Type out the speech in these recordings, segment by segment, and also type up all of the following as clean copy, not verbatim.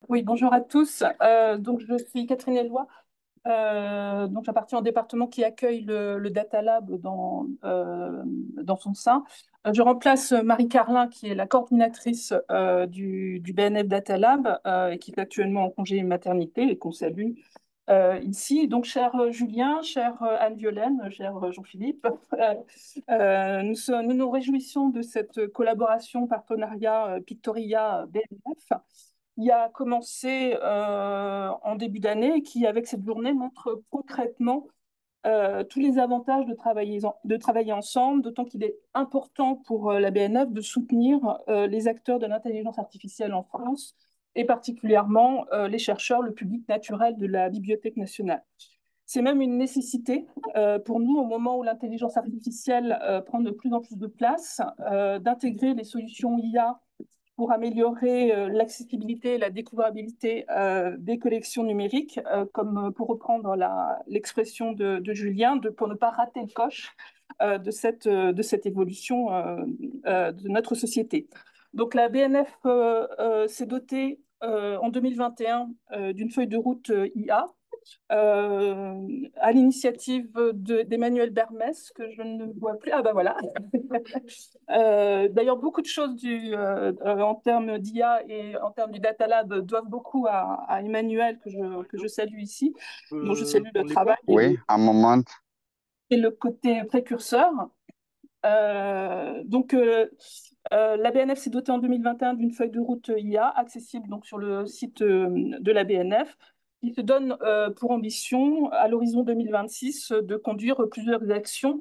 Oui, bonjour à tous. Donc, je suis Catherine Elloy. Donc, j'appartiens au département qui accueille le Data Lab dans son sein. Je remplace Marie Carlin, qui est la coordinatrice du BNF Data Lab et qui est actuellement en congé maternité et qu'on salue ici. Donc, cher Julien, cher Anne-Violaine, cher Jean-Philippe, nous nous réjouissons de cette collaboration, partenariat Pictoria BNF qui a commencé en début d'année et qui, avec cette journée, montre concrètement tous les avantages de travailler ensemble, d'autant qu'il est important pour la BNF de soutenir les acteurs de l'intelligence artificielle en France et particulièrement les chercheurs, le public naturel de la Bibliothèque nationale. C'est même une nécessité pour nous, au moment où l'intelligence artificielle prend de plus en plus de place, d'intégrer les solutions IA pour améliorer l'accessibilité et la découvrabilité des collections numériques, comme pour reprendre l'expression de Julien, pour ne pas rater le coche de cette évolution de notre société. Donc la BNF s'est dotée en 2021 d'une feuille de route IA à l'initiative d'Emmanuel Bermès, que je ne vois plus. Ah ben voilà. D'ailleurs, beaucoup de choses en termes d'IA et en termes du Data Lab doivent beaucoup à Emmanuel, que je salue ici, dont je salue le travail Oui, un moment. et le côté précurseur. La BNF s'est dotée en 2021 d'une feuille de route IA accessible donc, sur le site de la BNF qui se donne pour ambition, à l'horizon 2026, de conduire plusieurs actions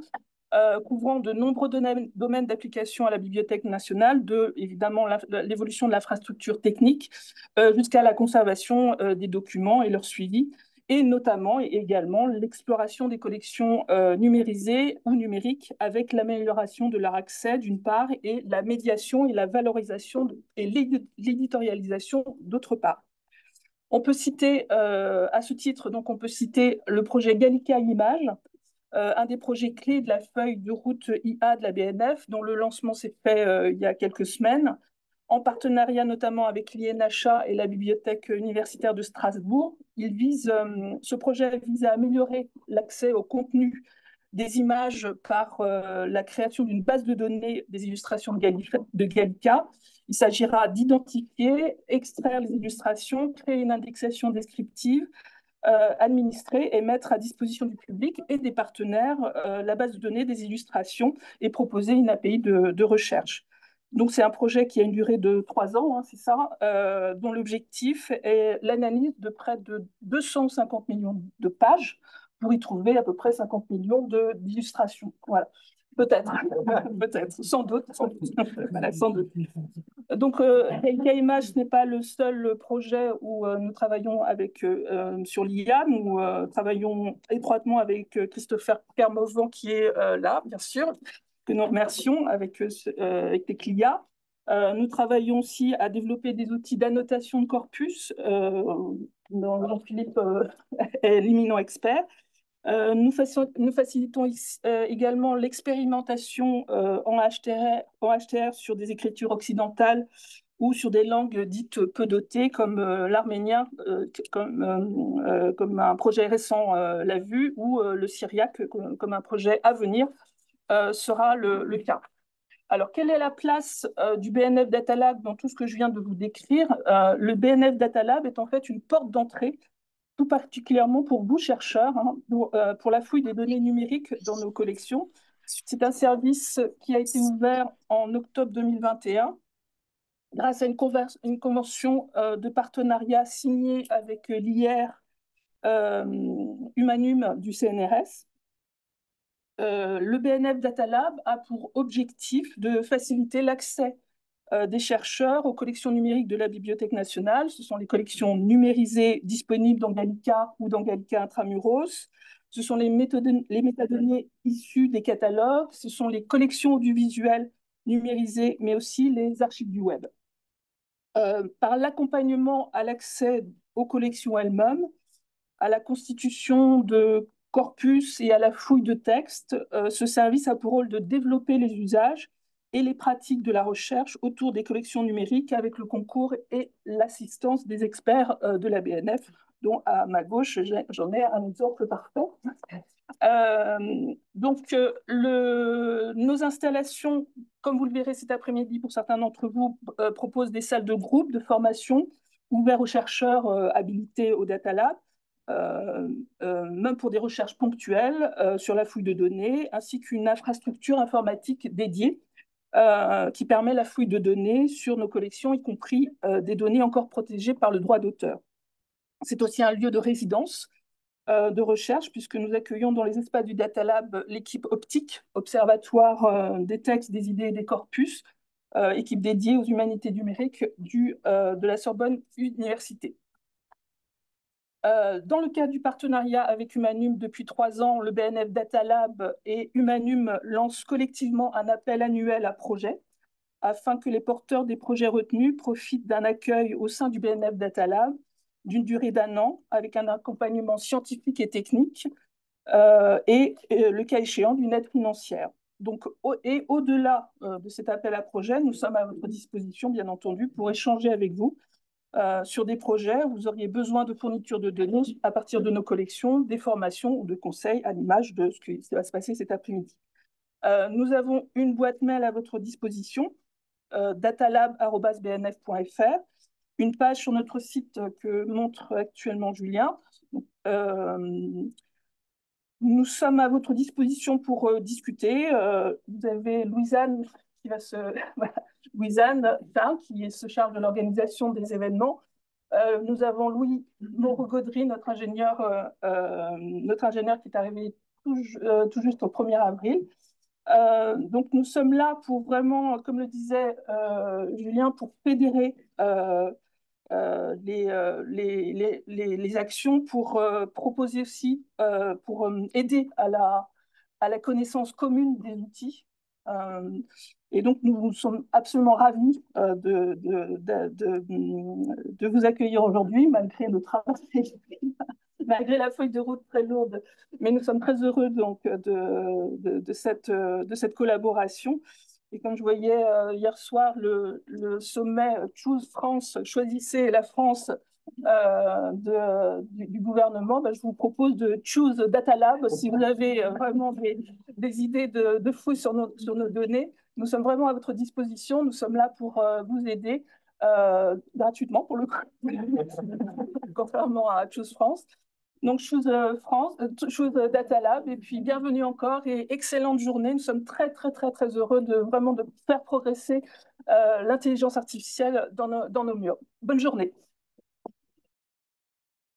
couvrant de nombreux domaines d'application à la Bibliothèque nationale, évidemment l'évolution de l'infrastructure technique jusqu'à la conservation des documents et leur suivi, et notamment et également l'exploration des collections numérisées ou numériques avec l'amélioration de leur accès d'une part et la médiation et la valorisation et l'éditorialisation d'autre part. On peut citer à ce titre, donc on peut citer le projet Gallica Images, un des projets clés de la feuille de route IA de la BNF, dont le lancement s'est fait il y a quelques semaines, en partenariat notamment avec l'INHA et la Bibliothèque universitaire de Strasbourg. Ce projet vise à améliorer l'accès au contenu des images par la création d'une base de données des illustrations de Gallica. Il s'agira d'identifier, extraire les illustrations, créer une indexation descriptive, administrer et mettre à disposition du public et des partenaires la base de données des illustrations et proposer une API de recherche. Donc, c'est un projet qui a une durée de 3 ans, hein, c'est ça, dont l'objectif est l'analyse de près de 250 millions de pages pour y trouver à peu près 50 millions d'illustrations. Voilà. Peut-être, peut-être, sans doute, sans doute. Voilà, sans doute. Donc, Leica Image, ce n'est pas le seul projet où nous travaillons sur l'IA. Nous travaillons étroitement avec Christopher Kermovan, qui est là, bien sûr, que nous remercions avec Teclia. Nous travaillons aussi à développer des outils d'annotation de corpus, dont Jean-Philippe est l'éminent expert. Nous facilitons également l'expérimentation en HTR sur des écritures occidentales ou sur des langues dites peu dotées, comme l'arménien, comme un projet récent l'a vu, ou le syriaque, comme un projet à venir, sera le cas. Alors, quelle est la place du BNF Data Lab dans tout ce que je viens de vous décrire? Le BNF Data Lab est en fait une porte d'entrée tout particulièrement pour vous, chercheurs, hein, pour la fouille des données numériques dans nos collections. C'est un service qui a été ouvert en octobre 2021 grâce à une convention de partenariat signée avec l'IR Humanum du CNRS. Le BNF Data Lab a pour objectif de faciliter l'accès des chercheurs aux collections numériques de la Bibliothèque nationale. Ce sont les collections numérisées disponibles dans Gallica ou dans Gallica Intramuros. Ce sont les métadonnées issues des catalogues. Ce sont les collections audiovisuelles numérisées, mais aussi les archives du web. Par l'accompagnement à l'accès aux collections elles-mêmes, à la constitution de corpus et à la fouille de textes, ce service a pour rôle de développer les usages et les pratiques de la recherche autour des collections numériques avec le concours et l'assistance des experts de la BNF, dont à ma gauche, j'en ai un exemple parfait. Nos installations, comme vous le verrez cet après-midi pour certains d'entre vous, proposent des salles de groupe de formation ouvertes aux chercheurs habilités au Data Lab, même pour des recherches ponctuelles sur la fouille de données, ainsi qu'une infrastructure informatique dédiée qui permet la fouille de données sur nos collections, y compris des données encore protégées par le droit d'auteur. C'est aussi un lieu de résidence de recherche, puisque nous accueillons dans les espaces du Data Lab l'équipe optique, observatoire des textes, des idées et des corpus, équipe dédiée aux humanités numériques de la Sorbonne Université. Dans le cadre du partenariat avec Humanum depuis 3 ans, le BNF Data Lab et Humanum lancent collectivement un appel annuel à projets afin que les porteurs des projets retenus profitent d'un accueil au sein du BNF Data Lab d'une durée d'1 an avec un accompagnement scientifique et technique le cas échéant, d'une aide financière. Donc, au-delà de cet appel à projet, nous sommes à votre disposition, bien entendu, pour échanger avec vous sur des projets où vous auriez besoin de fournitures de données à partir de nos collections, des formations ou de conseils à l'image de ce qui va se passer cet après-midi. Nous avons une boîte mail à votre disposition, datalab@bnf.fr, une page sur notre site que montre actuellement Julien. Nous sommes à votre disposition pour discuter. Vous avez Louisanne qui va se... voilà. Louisanne qui se charge de l'organisation des événements. Nous avons Louis Moreau-Gaudry, notre ingénieur qui est arrivé tout juste au 1er avril. Donc nous sommes là pour vraiment, comme le disait Julien, pour fédérer les actions, pour proposer aussi, pour aider à la connaissance commune des outils. Et donc, nous sommes absolument ravis de vous accueillir aujourd'hui, malgré le travail, malgré la feuille de route très lourde. Mais nous sommes très heureux donc, de cette collaboration. Et comme je voyais hier soir le sommet Choose France, choisissez la France du gouvernement, je vous propose de Choose Data Lab si vous avez vraiment des idées de fouilles sur nos données. Nous sommes vraiment à votre disposition. Nous sommes là pour vous aider gratuitement pour le coup, contrairement à Choose France. Donc, Choose Data Lab, et puis bienvenue encore et excellente journée. Nous sommes très, très, très, très heureux de vraiment de faire progresser l'intelligence artificielle dans nos murs. Bonne journée.